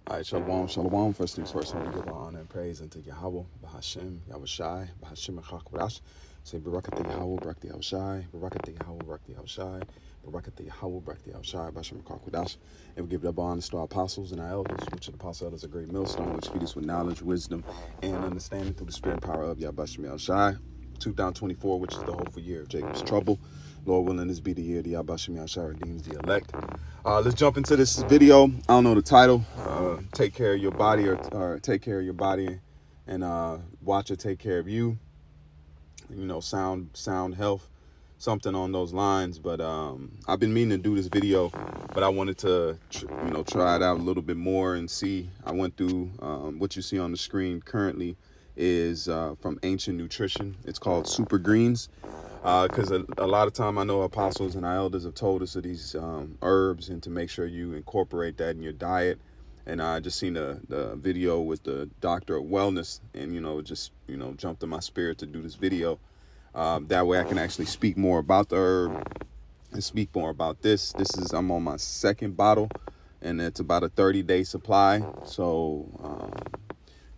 All right, shalom, shalom. First things first, I want to give all honor and praise unto Yahweh, Bahashem, Yahushai, Bahashem Echak. Say Barakat Yahweh, Barak Yahushai, Barakat Yahweh, Barak Yahushai, Barakat Yahweh, Barak Yahushai, Bahashem Echak. And we give double honor to our apostles and our elders, which are the apostle elders, a great millstone, which feed us with knowledge, wisdom, and understanding through the spirit and power of Yahbashim Yahushai. 2024, which is the hopeful year of Jacob's trouble. Lord willing, this be the year the Yahbashim Yahushai redeems the elect. Let's jump into this video. I don't know the title. Take care of your body, or take care of your body, and watch it take care of you. You know, sound health, something on those lines. But I've been meaning to do this video, but I wanted to try it out a little bit more and see. I went through what you see on the screen currently is from Ancient Nutrition. It's called Super Greens. Because a lot of time I know apostles and our elders have told us of these herbs and to make sure you incorporate that in your diet. And I just seen the video with the doctor of wellness, and it just jumped in my spirit to do this video. That way I can actually speak more about the herb and speak more about this. I'm on my second bottle, and it's about a 30-day supply. So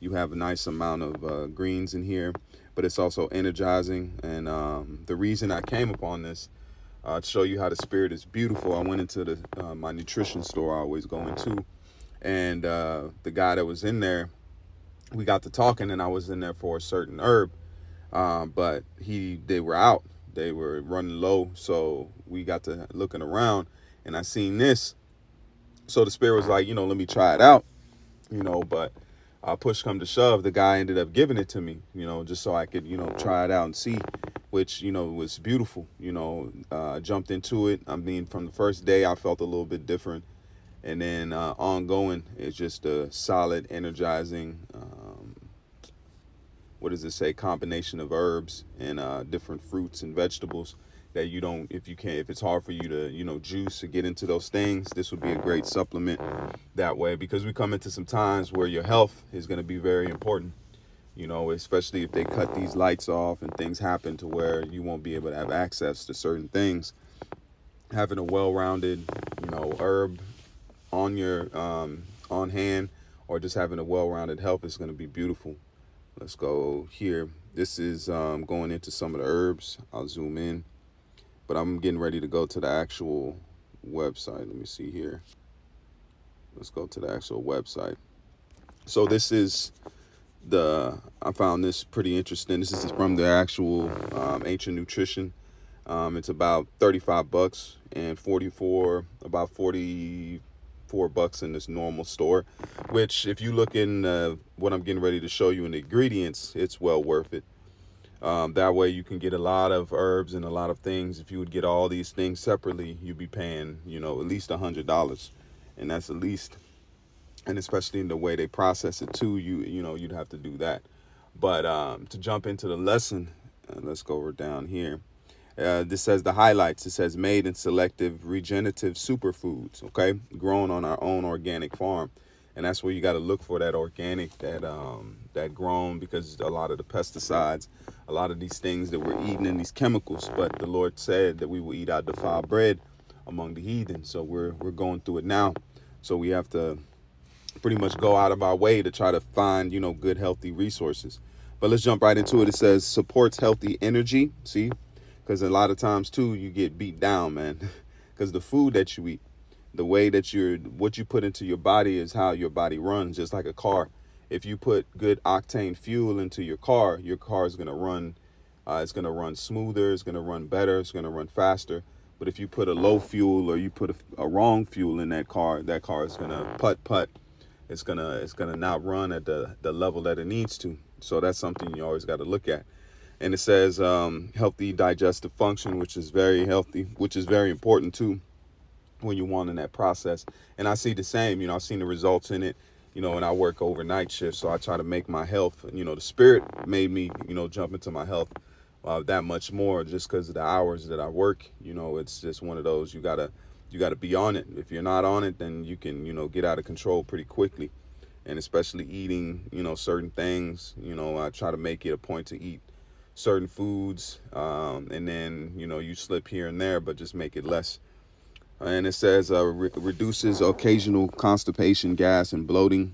you have a nice amount of greens in here, but it's also energizing. And the reason I came upon this, to show you how the spirit is beautiful, I went into my nutrition store I always go into, and the guy that was in there, we got to talking, and I was in there for a certain herb, but they were out. They were running low, so we got to looking around, and I seen this. So the spirit was like, let me try it out, but push come to shove, the guy ended up giving it to me, just so I could, try it out and see, which, was beautiful. Jumped into it. I mean, from the first day, I felt a little bit different. And then ongoing, it's just a solid, energizing, what does it say, combination of herbs and different fruits and vegetables that you don't, if it's hard for you to, juice or get into those things, this would be a great supplement that way, because we come into some times where your health is going to be very important, especially if they cut these lights off and things happen to where you won't be able to have access to certain things. Having a well-rounded, herb on your, on hand, or just having a well-rounded health is going to be beautiful. Let's go here. This is going into some of the herbs. I'll zoom in. But I'm getting ready to go to the actual website. Let me see here. Let's go to the actual website. So this is I found this pretty interesting. This is from the actual Ancient Nutrition. It's about $35 and about 44 bucks in this normal store, which if you look in what I'm getting ready to show you in the ingredients, it's well worth it. That way you can get a lot of herbs and a lot of things. If you would get all these things separately, you'd be paying, at least $100. And that's at least, and especially in the way they process it too, you'd have to do that. But to jump into the lesson, let's go over down here. This says the highlights. It says made in selective regenerative superfoods, okay? Grown on our own organic farm. And that's where you got to look for that organic, that grown, because a lot of the pesticides, a lot of these things that we're eating and these chemicals, but the Lord said that we will eat our defiled bread among the heathen. So we're going through it now. So we have to pretty much go out of our way to try to find, good, healthy resources. But let's jump right into it. It says supports healthy energy. See, because a lot of times too, you get beat down, man, because the food that you eat, the way that what you put into your body is how your body runs, just like a car. If you put good octane fuel into your car is going to run, it's going to run smoother, it's going to run better, it's going to run faster. But if you put a low fuel or you put a wrong fuel in that car is going to putt. It's gonna not run at the level that it needs to. So that's something you always got to look at. And it says healthy digestive function, which is very healthy, which is very important too when you're wanting that process. And I see the same, I've seen the results in it, and I work overnight shifts, so I try to make my health, the spirit made me, jump into my health that much more just because of the hours that I work. It's just one of those, you gotta be on it. If you're not on it, then you can, get out of control pretty quickly. And especially eating, certain things, I try to make it a point to eat certain foods, and then, you slip here and there, but just make it less. And it says reduces occasional constipation, gas, and bloating,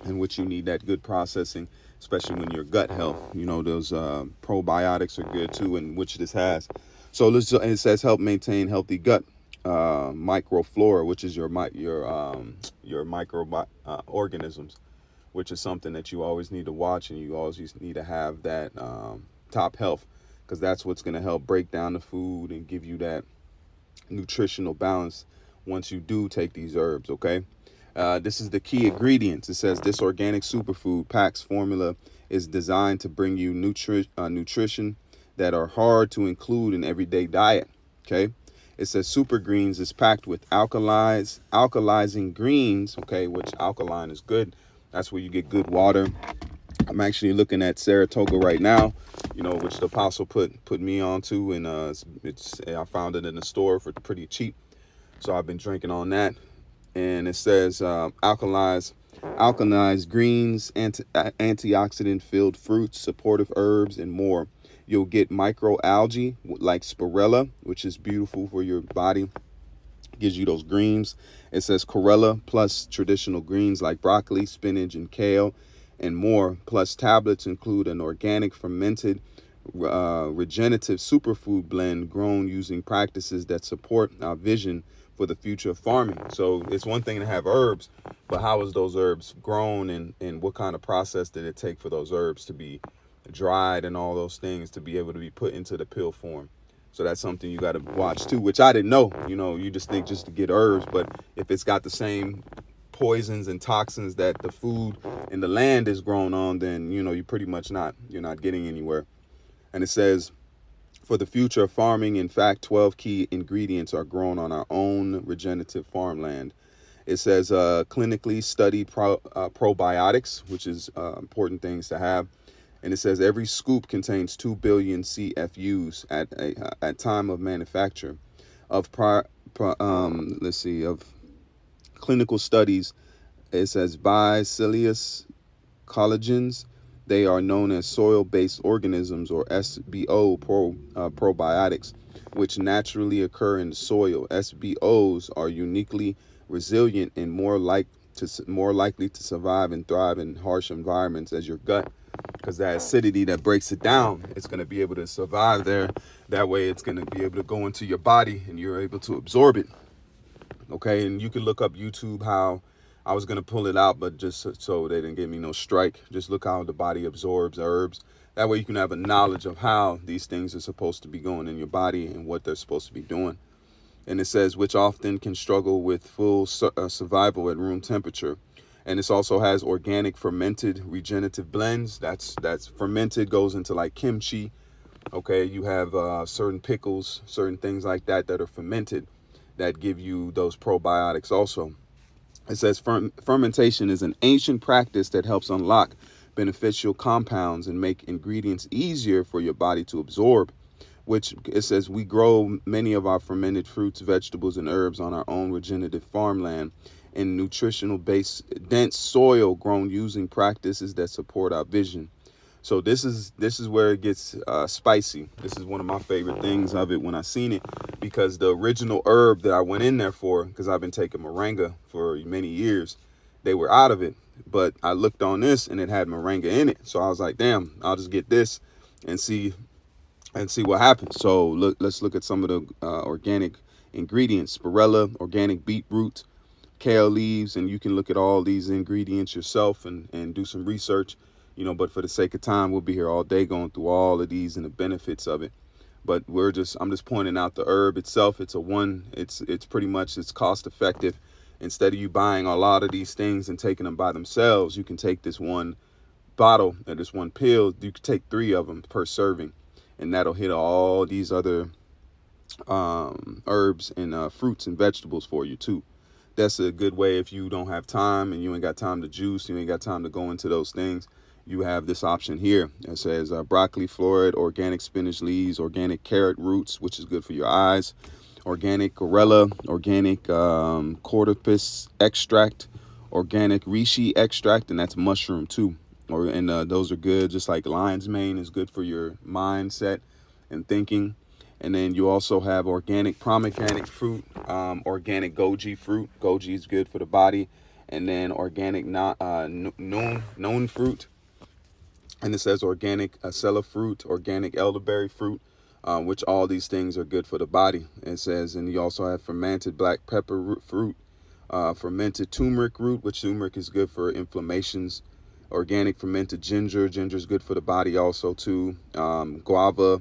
in which you need that good processing, especially when your gut health. You know, those probiotics are good too, and which this has. So it says help maintain healthy gut microflora, which is your micro organisms, which is something that you always need to watch, and you always need to have that top health, because that's what's going to help break down the food and give you that nutritional balance once you do take these herbs. Okay. This is the key ingredients. It says this organic superfood packs formula is designed to bring you nutrition that are hard to include in everyday diet. Okay. It says Super Greens is packed with alkalizing greens. Okay, which alkaline is good. That's where you get good water. I'm actually looking at Saratoga right now, you know, which the apostle put me onto, and I found it in the store for pretty cheap. So I've been drinking on that. And it says alkalized greens, antioxidant filled fruits, supportive herbs, and more. You'll get microalgae like spirella, which is beautiful for your body. Gives you those greens. It says chlorella plus traditional greens like broccoli, spinach, and kale, and more. Plus tablets include an organic fermented regenerative superfood blend grown using practices that support our vision for the future of farming. So it's one thing to have herbs, but how is those herbs grown, and what kind of process did it take for those herbs to be dried and all those things to be able to be put into the pill form? So that's something you got to watch too, which I didn't know. You know, you just think just to get herbs, but if it's got the same poisons and toxins that the food in the land is grown on, then, you know, you're not getting anywhere. And it says, for the future of farming, in fact, 12 key ingredients are grown on our own regenerative farmland. It says clinically studied probiotics, which is important things to have. And it says every scoop contains 2 billion CFUs at time of manufacture. Of of clinical studies, it says Bacillus collagens. They are known as soil-based organisms, or SBO probiotics, which naturally occur in the soil. SBOs are uniquely resilient and more likely to survive and thrive in harsh environments as your gut, because that acidity that breaks it down, it's going to be able to survive there. That way it's going to be able to go into your body and you're able to absorb it. Okay, and you can look up YouTube how I was going to pull it out, but just so they didn't give me no strike, just look how the body absorbs herbs. That way you can have a knowledge of how these things are supposed to be going in your body and what they're supposed to be doing. And it says, which often can struggle with full survival at room temperature. And this also has organic fermented regenerative blends. That's fermented, goes into like kimchi. Okay, you have certain pickles, certain things like that are fermented that give you those probiotics also. It says fermentation is an ancient practice that helps unlock beneficial compounds and make ingredients easier for your body to absorb, which it says we grow many of our fermented fruits, vegetables, and herbs on our own regenerative farmland in nutritional base dense soil grown using practices that support our vision. So this is where it gets spicy. This is one of my favorite things of it when I seen it, because the original herb that I went in there for, because I've been taking moringa for many years, they were out of it. But I looked on this and it had moringa in it. So I was like, damn, I'll just get this and see what happens. So let's look at some of the organic ingredients. Spirella, organic beetroot, kale leaves, and you can look at all these ingredients yourself and do some research. You know, but for the sake of time, we'll be here all day going through all of these and the benefits of it. But I'm just pointing out the herb itself. It's pretty much, it's cost effective. Instead of you buying a lot of these things and taking them by themselves, you can take this one bottle or this one pill. You can take 3 of them per serving, and that'll hit all these other herbs and fruits and vegetables for you too. That's a good way if you don't have time and you ain't got time to juice, you ain't got time to go into those things. You have this option here. It says broccoli floret, organic spinach leaves, organic carrot roots, which is good for your eyes, organic chlorella, organic cordyceps extract, organic reishi extract, and that's mushroom too. Those are good, just like lion's mane is good for your mindset and thinking. And then you also have organic pomegranate fruit, organic goji fruit. Goji is good for the body. And then organic known fruit. And it says organic acela fruit, organic elderberry fruit, which all these things are good for the body. It says, and you also have fermented black pepper fruit, fermented turmeric root, which turmeric is good for inflammations. Organic fermented ginger. Ginger is good for the body also too. Guava,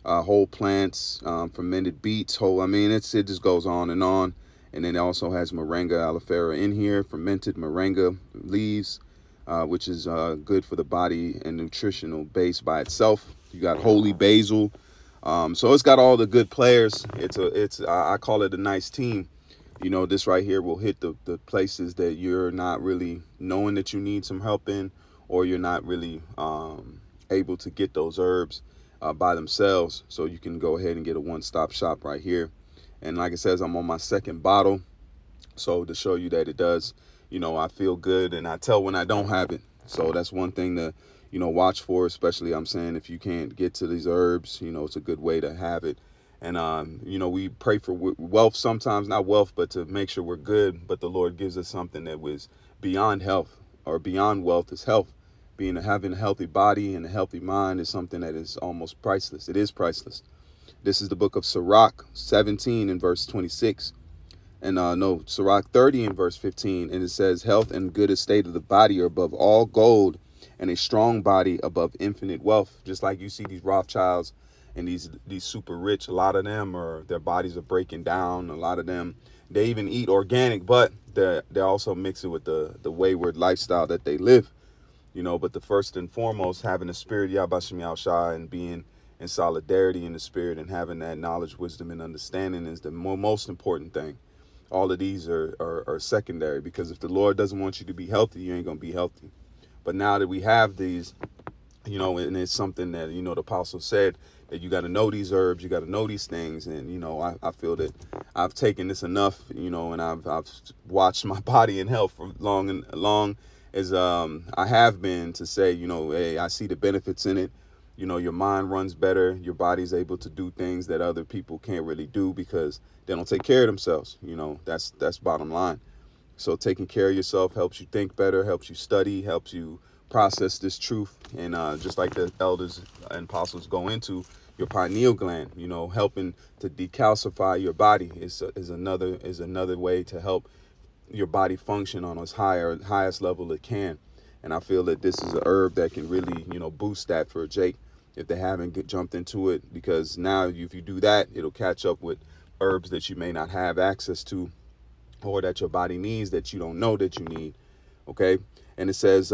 whole plants, fermented beets, it just goes on. And then it also has moringa aloe in here, fermented moringa leaves, which is good for the body and nutritional base by itself. You got holy basil. So it's got all the good players. I call it a nice team. You know, this right here will hit the places that you're not really knowing that you need some help in, or you're not really able to get those herbs by themselves. So you can go ahead and get a one-stop shop right here. And like it says, I'm on my second bottle. So to show you that it does, you know, I feel good and I tell when I don't have it. So that's one thing to, you know, watch for, especially I'm saying if you can't get to these herbs, you know, it's a good way to have it. And, you know, we pray for wealth sometimes, not wealth, but to make sure we're good. But the Lord gives us something that was beyond health, or beyond wealth is health. Having a healthy body and a healthy mind is something that is almost priceless. It is priceless. This is the book of Sirach 17 and verse 26. And Sirach 30 and verse 15. And it says, health and good estate of the body are above all gold, and a strong body above infinite wealth. Just like you see these Rothschilds and these super rich, a lot of them their bodies are breaking down. A lot of them, they even eat organic, but they also mix it with the wayward lifestyle that they live. You know, but the first and foremost, having the spirit Yabashim Yahushua and being in solidarity in the spirit and having that knowledge, wisdom, and understanding is the most important thing. All of these are secondary, because if the Lord doesn't want you to be healthy, you ain't going to be healthy. But now that we have these, you know, and it's something that, you know, the apostle said that you got to know these herbs, you got to know these things. And, you know, I feel that I've taken this enough, you know, and I've watched my body and health for long as I have been, to say, you know, hey, I see the benefits in it. You know, your mind runs better. Your body's able to do things that other people can't really do because they don't take care of themselves. You know, that's bottom line. So taking care of yourself helps you think better, helps you study, helps you process this truth. And just like the elders and apostles go into your pineal gland, you know, helping to decalcify your body is another way to help your body function on its highest level it can. And I feel that this is a herb that can really, you know, boost that for Jake if they haven't jumped into it, because now if you do that, it'll catch up with herbs that you may not have access to, or that your body needs that you don't know that you need. Okay. And it says,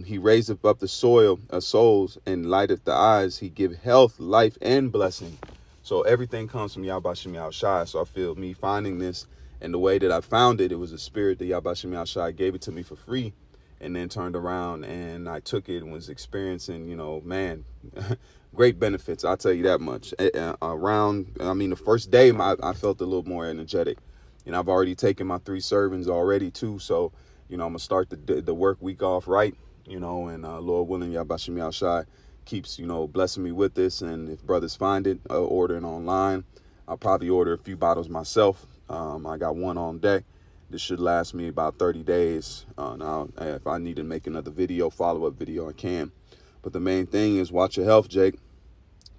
he raiseth up the souls and lighteth the eyes. He give health, life, and blessing. So everything comes from Yabashim Yahushua. So I feel me finding this, and the way that I found it, it was a spirit that Yabashim Yahushua gave it to me for free, and then turned around and I took it and was experiencing, you know, man, great benefits. I'll tell you that much. The first day I felt a little more energetic, and I've already taken my 3 servings already too. So, you know, I'm going to start the work week off right, you know, and Lord willing, Yabashim Yahushua keeps, you know, blessing me with this. And if brothers find it, ordering online, I'll probably order a few bottles myself. I got one on deck. This should last me about 30 days. Now, if I need to make another follow-up video, I can. But the main thing is watch your health, Jake.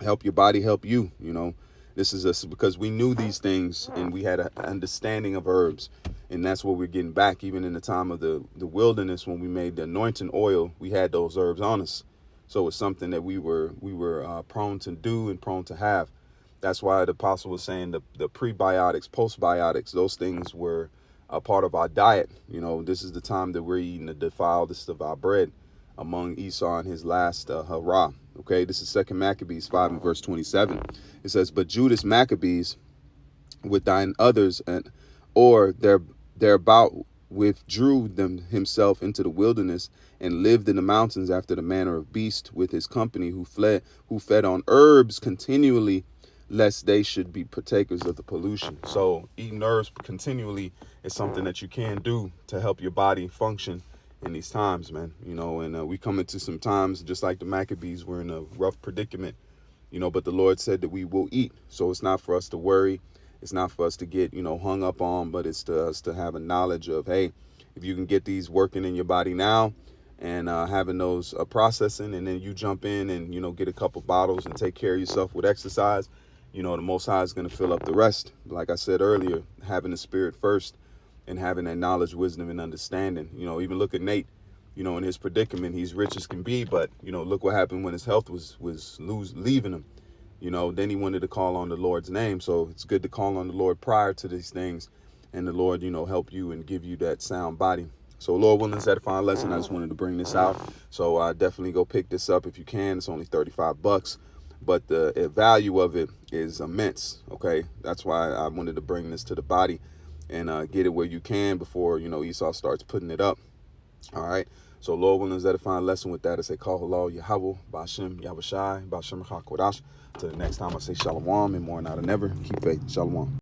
Help your body, help you. You know, this is because we knew these things and we had an understanding of herbs. And that's what we're getting back. Even in the time of the wilderness, when we made the anointing oil, we had those herbs on us. So it's something that we were prone to do and prone to have. That's why the apostle was saying the prebiotics, postbiotics, those things were a part of our diet. You know, this is the time that we're eating the defiled of our bread among Esau and his last hurrah. Okay, this is 2 Maccabees 5 and verse 27. It says, but Judas Maccabees with thine others thereabout withdrew himself into the wilderness and lived in the mountains after the manner of beasts with his company, who fed on herbs continually, lest they should be partakers of the pollution. So eating herbs continually is something that you can do to help your body function in these times, man. You know, and we come into some times just like the Maccabees were in a rough predicament. but the Lord said that we will eat. So it's not for us to worry. It's not for us to get, hung up on, but it's to us to have a knowledge of, hey, if you can get these working in your body now and having those processing, and then you jump in and, get a couple bottles and take care of yourself with exercise, the Most High is going to fill up the rest. Like I said earlier, having the spirit first and having that knowledge, wisdom, and understanding. Even look at Nate, in his predicament. He's rich as can be, but, look what happened when his health was leaving him. Then he wanted to call on the Lord's name. So it's good to call on the Lord prior to these things, and the Lord, help you and give you that sound body. So Lord willing, it's edifying lesson. I just wanted to bring this out. So definitely go pick this up if you can. It's only $35, but the value of it is immense. Okay, that's why I wanted to bring this to the body and get it where you can before Esau starts putting it up. All right. So Lord willing, it's edifying lesson. With that, I say call hello Yahweh Bashem Yahushai Bashem Hakodash. Till the next time, I say shalom, and more now than ever, keep faith. Shalom.